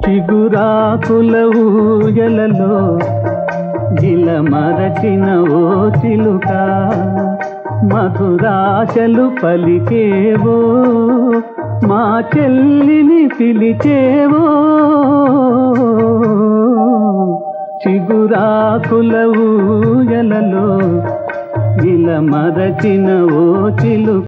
చిగురాకుల ఊయలలో గిల మరచిన ఓ చిలుక మధురాశలు పలికేవో మా చెల్లిని పిలిచేవో చిగురాకుల ఊయలలో గిల మరచిన ఓ చిలుక